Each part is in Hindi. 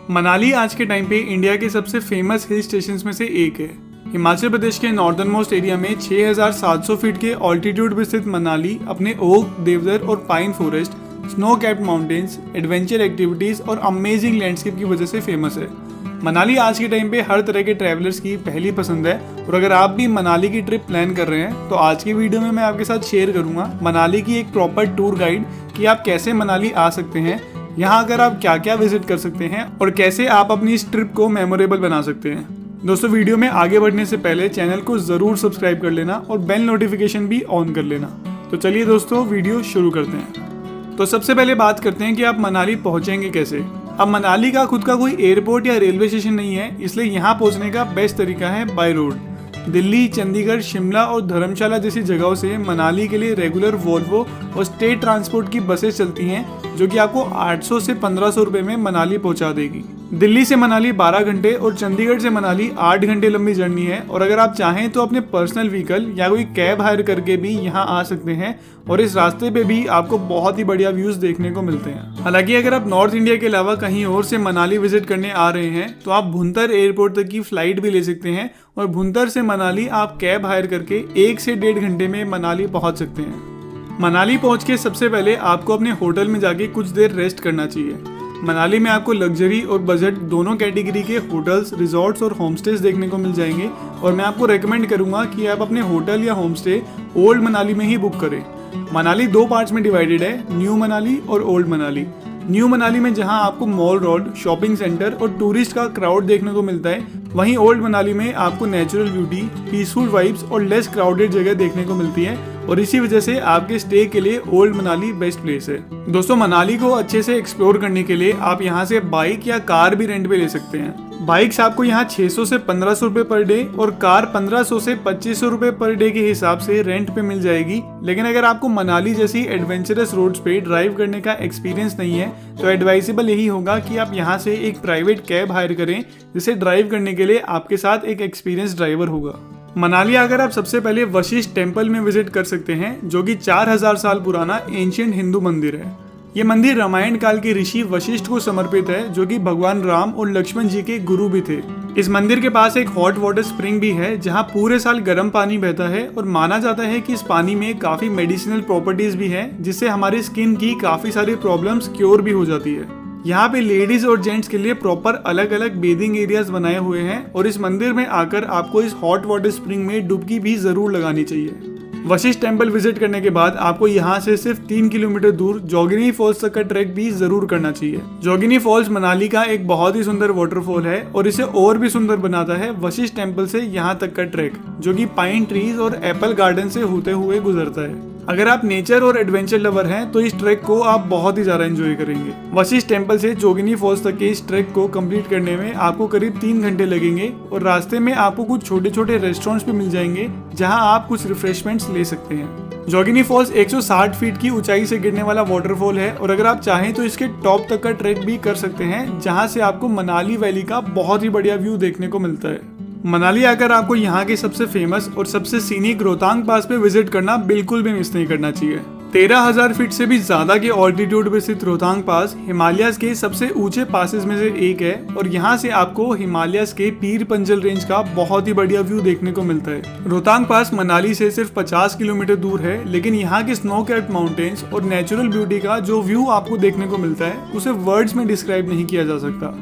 मनाली आज के टाइम पे इंडिया के सबसे फेमस हिल स्टेशंस में से एक है। हिमाचल प्रदेश के नॉर्दर्न मोस्ट एरिया में 6700 फीट के ऑल्टीट्यूड पे स्थित मनाली अपने ओक, देवदार और pine forest, snow capped mountains, adventure activities और अमेजिंग लैंडस्केप की वजह से फेमस है। मनाली आज के टाइम पे हर तरह के ट्रैवलर्स की पहली पसंद है और अगर आप भी मनाली की ट्रिप प्लान कर रहे हैं तो आज की वीडियो में मैं आपके साथ शेयर करूंगा मनाली की एक प्रॉपर टूर गाइड कि आप कैसे मनाली आ सकते हैं, यहाँ अगर आप क्या क्या विजिट कर सकते हैं और कैसे आप अपनी इस ट्रिप को मेमोरेबल बना सकते हैं। दोस्तों, वीडियो में आगे बढ़ने से पहले चैनल को जरूर सब्सक्राइब कर लेना और बेल नोटिफिकेशन भी ऑन कर लेना। तो चलिए दोस्तों, वीडियो शुरू करते हैं। तो सबसे पहले बात करते हैं कि आप मनाली पहुंचेंगे कैसे। अब मनाली का खुद का कोई एयरपोर्ट या रेलवे स्टेशन नहीं है, इसलिए यहाँ पहुंचने का बेस्ट तरीका है बाय रोड। दिल्ली, चंडीगढ़, शिमला और धर्मशाला जैसी जगहों से मनाली के लिए रेगुलर वोल्वो और स्टेट ट्रांसपोर्ट की बसेस चलती हैं जो कि आपको 800 से 1500 रुपए में मनाली पहुंचा देगी। दिल्ली से मनाली 12 घंटे और चंडीगढ़ से मनाली 8 घंटे लंबी जर्नी है और अगर आप चाहें तो अपने पर्सनल व्हीकल या कोई कैब हायर करके भी यहाँ आ सकते हैं और इस रास्ते पे भी आपको बहुत ही बढ़िया व्यूज देखने को मिलते हैं। हालांकि अगर आप नॉर्थ इंडिया के अलावा कहीं और से मनाली विजिट करने आ रहे हैं तो आप भुंतर एयरपोर्ट तक की फ्लाइट भी ले सकते हैं और भुंतर से मनाली आप कैब हायर करके 1 से 1.5 घंटे में मनाली पहुंच सकते हैं। मनाली पहुंच के सबसे पहले आपको अपने होटल में जाके कुछ देर रेस्ट करना चाहिए। मनाली में आपको लग्जरी और बजट दोनों कैटेगरी के होटल्स, रिजॉर्ट्स और होमस्टेज देखने को मिल जाएंगे और मैं आपको रेकमेंड करूंगा कि आप अपने होटल या होमस्टे ओल्ड मनाली में ही बुक करें। मनाली 2 पार्ट्स में डिवाइडेड है, न्यू मनाली और ओल्ड मनाली। न्यू मनाली में जहां आपको मॉल रोड, शॉपिंग सेंटर और टूरिस्ट का क्राउड देखने को मिलता है, वहीं ओल्ड मनाली में आपको नेचुरल ब्यूटी, पीसफुल वाइब्स और लेस क्राउडेड जगह देखने को मिलती है और इसी वजह से आपके स्टे के लिए ओल्ड मनाली बेस्ट प्लेस है। दोस्तों, मनाली को अच्छे से एक्सप्लोर करने के लिए आप यहाँ से बाइक या कार भी रेंट पे ले सकते हैं। बाइक्स आपको यहाँ 600 से 1500 रुपए पर डे और कार 1500 से 2500 रुपए पर डे के हिसाब से रेंट पे मिल जाएगी। लेकिन अगर आपको मनाली जैसी एडवेंचरस रोड्स पे ड्राइव करने का एक्सपीरियंस नहीं है तो एडवाइजेबल यही होगा कि आप यहाँ से एक प्राइवेट कैब हायर करें जिसे ड्राइव करने के लिए आपके साथ एक एक्सपीरियंस ड्राइवर होगा। मनाली आकर आप सबसे पहले वशिष्ठ टेम्पल में विजिट कर सकते हैं जो कि 4000 साल पुराना एंशिएंट हिंदू मंदिर है। ये मंदिर रामायण काल के ऋषि वशिष्ठ को समर्पित है जो कि भगवान राम और लक्ष्मण जी के गुरु भी थे। इस मंदिर के पास एक हॉट वाटर स्प्रिंग भी है जहाँ पूरे साल गर्म पानी बहता है और माना जाता है कि इस पानी में काफी मेडिसिनल प्रॉपर्टीज भी है जिससे हमारी स्किन की काफी सारी प्रॉब्लम्स क्योर भी हो जाती है। यहाँ पे लेडीज और जेंट्स के लिए प्रॉपर अलग अलग बेदिंग एरियाज बनाए हुए हैं और इस मंदिर में आकर आपको इस हॉट वाटर स्प्रिंग में डुबकी भी जरूर लगानी चाहिए। वशिष्ठ टेम्पल विजिट करने के बाद आपको यहाँ से सिर्फ 3 किलोमीटर दूर जोगिनी फॉल्स तक का ट्रैक भी जरूर करना चाहिए। जोगिनी फॉल्स मनाली का एक बहुत ही सुंदर वाटरफॉल है और इसे और भी सुंदर बनाता है वशिष्ठ टेम्पल से यहाँ तक का ट्रैक जो कि पाइन ट्रीज और एप्पल गार्डन से होते हुए गुजरता है। अगर आप नेचर और एडवेंचर लवर हैं तो इस ट्रैक को आप बहुत ही ज्यादा एंजॉय करेंगे। वशिष्ठ टेम्पल से जोगिनी फॉल्स तक के इस ट्रैक को कंप्लीट करने में आपको करीब 3 घंटे लगेंगे और रास्ते में आपको कुछ छोटे छोटे रेस्टोरेंट्स भी मिल जाएंगे जहां आप कुछ रिफ्रेशमेंट्स ले सकते हैं। जोगिनी फॉल्स 160 फीट की ऊंचाई से गिरने वाला वाटरफॉल है और अगर आप चाहें तो इसके टॉप तक का ट्रैक भी कर सकते हैं जहां से आपको मनाली वैली का बहुत ही बढ़िया व्यू देखने को मिलता है। मनाली आकर आपको यहाँ के सबसे फेमस और सबसे सीनिक रोहतांग पास पे विजिट करना बिल्कुल भी मिस नहीं करना चाहिए। 13,000 फीट से भी ज्यादा के ऑल्टीट्यूड पे स्थित रोहतांग पास हिमालयस के सबसे ऊंचे पासेस में से एक है और यहाँ से आपको हिमालयस के पीर पंजल रेंज का बहुत ही बढ़िया व्यू देखने को मिलता है। रोहतांग पास मनाली से सिर्फ 50 किलोमीटर दूर है, लेकिन यहाँ के स्नो कैप्ड माउंटेन्स और नेचुरल ब्यूटी का जो व्यू आपको देखने को मिलता है उसे वर्ड्स में डिस्क्राइब नहीं किया जा सकता।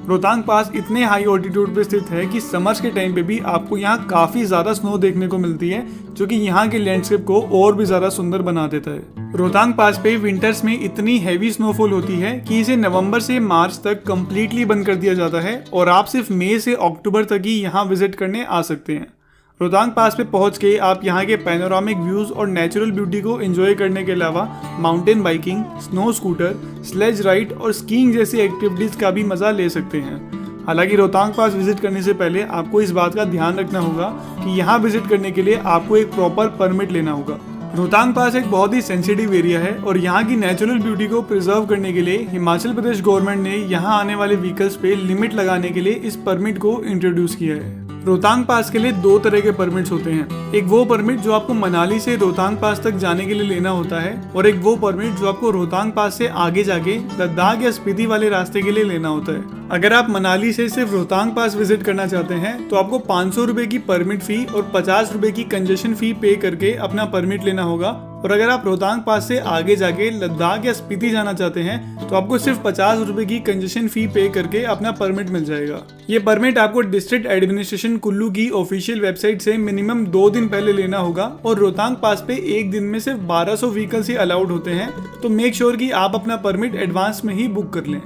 रोहतांग पास इतने हाई ऑल्टीट्यूड पे स्थित है कि समर्स के टाइम पे भी आपको यहाँ काफी ज्यादा स्नो देखने को मिलती है जो कि यहाँ के लैंडस्केप को और भी ज्यादा सुंदर बना देता है। रोहतांग पास पे विंटर्स में इतनी हैवी स्नोफॉल होती है कि इसे नवंबर से मार्च तक कंप्लीटली बंद कर दिया जाता है और आप सिर्फ मई से अक्टूबर तक ही यहाँ विजिट करने आ सकते हैं। रोहतांग पास पे पहुंच के आप यहाँ के पैनोरामिक व्यूज और नेचुरल ब्यूटी को एंजॉय करने के अलावा mountain biking, snow scooter, sledge ride और स्कीइंग जैसी एक्टिविटीज का भी मजा ले सकते हैं। हालांकि रोहतांग पास विजिट करने से पहले आपको इस बात का ध्यान रखना होगा कि यहाँ विजिट करने के लिए आपको एक प्रॉपर परमिट लेना होगा। रोहतांग पास एक बहुत ही सेंसिटिव एरिया है और यहाँ की नेचुरल ब्यूटी को प्रिजर्व करने के लिए हिमाचल प्रदेश गवर्नमेंट ने यहाँ आने वाले व्हीकल्स पे लिमिट लगाने के लिए इस परमिट को इंट्रोड्यूस किया है। रोहतांग पास के लिए दो तरह के परमिट्स होते हैं। एक वो परमिट जो आपको मनाली से रोहतांग पास तक जाने के लिए लेना होता है और एक वो परमिट जो आपको रोहतांग पास से आगे जाके लद्दाख या स्पीति वाले रास्ते के लिए लेना होता है। अगर आप मनाली से सिर्फ रोहतांग पास विजिट करना चाहते हैं तो आपको 500 रुपए की परमिट फी और 50 रुपए की कंजेशन फी पे करके अपना परमिट लेना होगा। और अगर आप रोहतांग पास से आगे जाके लद्दाख या स्पीति जाना चाहते हैं तो आपको सिर्फ 50 रुपए की कंजेशन फी पे करके अपना परमिट मिल जाएगा। ये परमिट आपको डिस्ट्रिक्ट एडमिनिस्ट्रेशन कुल्लू की ऑफिशियल वेबसाइट से मिनिमम 2 दिन पहले लेना होगा और रोहतांग पास पे एक दिन में सिर्फ 1200 व्हीकल्स ही अलाउड होते हैं, तो मेक श्योर कि आप अपना परमिट एडवांस में ही बुक कर लें।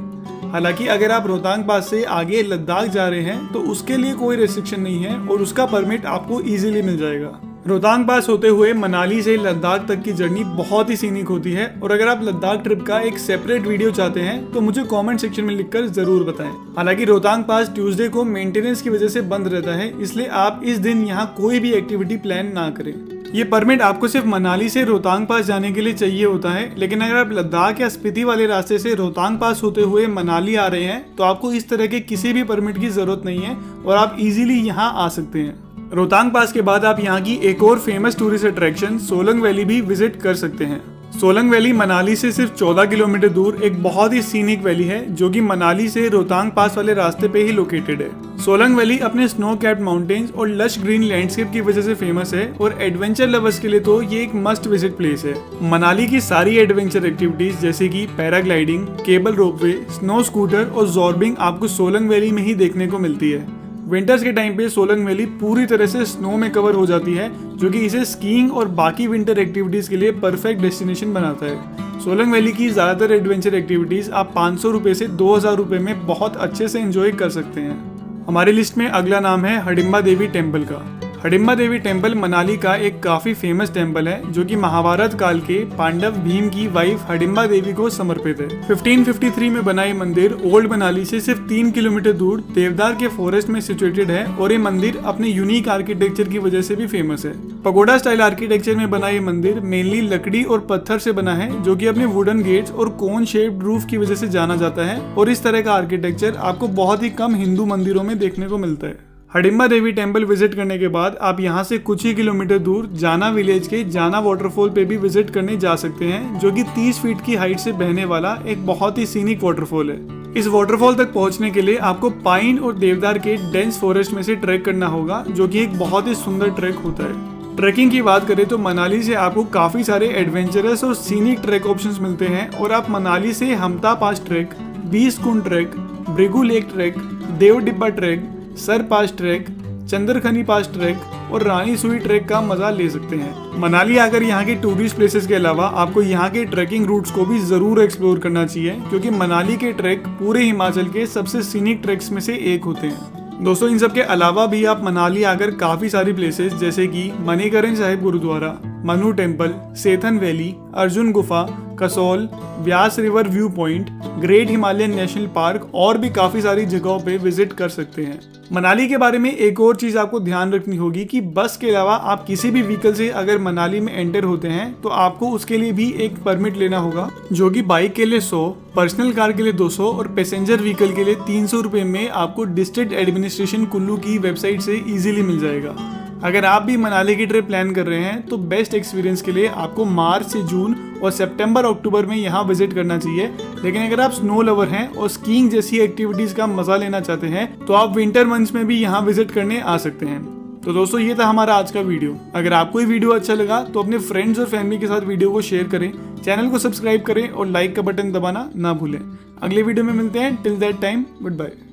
हालांकि अगर आप रोहतांग पास से आगे लद्दाख जा रहे हैं तो उसके लिए कोई रेस्ट्रिक्शन नहीं है और उसका परमिट आपको इजीली मिल जाएगा। रोहतांग पास होते हुए मनाली से लद्दाख तक की जर्नी बहुत ही सीनिक होती है और अगर आप लद्दाख ट्रिप का एक सेपरेट वीडियो चाहते हैं तो मुझे कमेंट सेक्शन में लिखकर जरूर बताएं। हालांकि रोहतांग पास ट्यूसडे को मेंटेनेंस की वजह से बंद रहता है, इसलिए आप इस दिन यहाँ कोई भी एक्टिविटी प्लान ना करें। ये परमिट आपको सिर्फ मनाली से रोहतांग पास जाने के लिए चाहिए होता है, लेकिन अगर आप लद्दाख या स्पीति वाले रास्ते से रोहतांग पास होते हुए मनाली आ रहे हैं तो आपको इस तरह के किसी भी परमिट की जरूरत नहीं है और आप इजीली यहाँ आ सकते हैं। रोहतांग पास के बाद आप यहाँ की एक और famous tourist attraction Solang valley भी विजिट कर सकते हैं। सोलंग वैली मनाली से सिर्फ 14 किलोमीटर दूर एक बहुत ही सीनिक वैली है जो कि मनाली से रोहतांग पास वाले रास्ते पे ही लोकेटेड है। सोलंग वैली अपने स्नो कैप्ड माउंटेन्स और लश ग्रीन लैंडस्केप की वजह से फेमस है और एडवेंचर लवर्स के लिए तो ये एक मस्ट विजिट प्लेस है। मनाली की सारी एडवेंचर एक्टिविटीज जैसे कि paragliding, cable ropeway, snow scooter और जॉर्बिंग आपको सोलंग वैली में ही देखने को मिलती है। विंटर्स के टाइम पे सोलंग वैली पूरी तरह से स्नो में कवर हो जाती है जो कि इसे स्कीइंग और बाकी विंटर एक्टिविटीज के लिए परफेक्ट डेस्टिनेशन बनाता है। सोलंग वैली की ज्यादातर एडवेंचर एक्टिविटीज आप 500 रुपए से 2000 रुपए में बहुत अच्छे से एंजॉय कर सकते हैं। हमारी लिस्ट में अगला नाम है हडिम्बा देवी टेम्पल का। हडिम्बा देवी टेम्पल मनाली का एक काफी फेमस टेम्पल है जो कि महाभारत काल के पांडव भीम की वाइफ हडिम्बा देवी को समर्पित है। 1553 में बना ये मंदिर ओल्ड मनाली से सिर्फ 3 किलोमीटर दूर देवदार के फॉरेस्ट में सिचुएटेड है और ये मंदिर अपने यूनिक आर्किटेक्चर की वजह से भी फेमस है। पगोडा स्टाइल आर्किटेक्चर में बना ये मंदिर मेनली लकड़ी और पत्थर से बना है जो कि अपने वुडन गेट्स और कोन शेप्ड रूफ की वजह से जाना जाता है और इस तरह का आर्किटेक्चर आपको बहुत ही कम हिंदू मंदिरों में देखने को मिलता है। हडिम्बा देवी टेम्पल विजिट करने के बाद आप यहाँ से कुछ ही किलोमीटर दूर जाना विलेज के जाना वाटरफॉल पे भी विजिट करने जा सकते हैं जो कि 30 फीट की हाइट से बहने वाला एक बहुत ही सीनिक वाटरफॉल है। इस वाटरफॉल तक पहुँचने के लिए आपको पाइन और देवदार के डेंस फॉरेस्ट में से ट्रैक करना होगा जो कि एक बहुत ही सुंदर ट्रैक होता है। ट्रैकिंग की बात करें तो मनाली से आपको काफी सारे एडवेंचरस और सीनिक ट्रैक ऑप्शंस मिलते हैं और आप मनाली से हमता पास ट्रैक, 20 कुंड ट्रैक, भृगु लेक ट्रैक, देव डिब्बा ट्रैक, सर पास ट्रैक, चंद्रखनी पास ट्रैक और रानी सुई ट्रैक का मजा ले सकते हैं। मनाली आकर यहाँ के टूरिस्ट प्लेसेस के अलावा आपको यहाँ के ट्रैकिंग रूट्स को भी जरूर एक्सप्लोर करना चाहिए क्योंकि मनाली के ट्रैक पूरे हिमाचल के सबसे सीनिक ट्रैक्स में से एक होते हैं। दोस्तों इन सब के अलावा भी आप मनाली आकर काफी सारी प्लेसेस जैसे कि मणिकरण साहिब गुरुद्वारा, मनु टेम्पल, सेथन वैली, अर्जुन गुफा, Kasol, Beas river view point, great Himalayan national park और भी काफी सारी जगहों पे विजिट कर सकते हैं। मनाली के बारे में एक और चीज आपको ध्यान रखनी होगी कि बस के अलावा आप किसी भी व्हीकल से अगर मनाली में एंटर होते हैं तो आपको उसके लिए भी एक परमिट लेना होगा जो कि बाइक के लिए 100, पर्सनल कार के लिए 200 और पैसेंजर व्हीकल के लिए 300 रुपए में आपको डिस्ट्रिक्ट एडमिनिस्ट्रेशन कुल्लू की वेबसाइट से इजीली मिल जाएगा। अगर आप भी मनाली की ट्रिप प्लान कर रहे हैं तो बेस्ट एक्सपीरियंस के लिए आपको मार्च से जून और सितंबर अक्टूबर में यहाँ विजिट करना चाहिए। लेकिन अगर आप स्नो लवर हैं और स्कीइंग जैसी एक्टिविटीज का मजा लेना चाहते हैं तो आप विंटर मंथ्स में भी यहाँ विजिट करने आ सकते हैं। तो दोस्तों ये था हमारा आज का वीडियो। अगर आपको ये वीडियो अच्छा लगा तो अपने फ्रेंड्स और फैमिली के साथ वीडियो को शेयर करें, चैनल को सब्सक्राइब करें और लाइक का बटन दबाना ना भूलें। अगले वीडियो में मिलते हैं। Till that time good bye.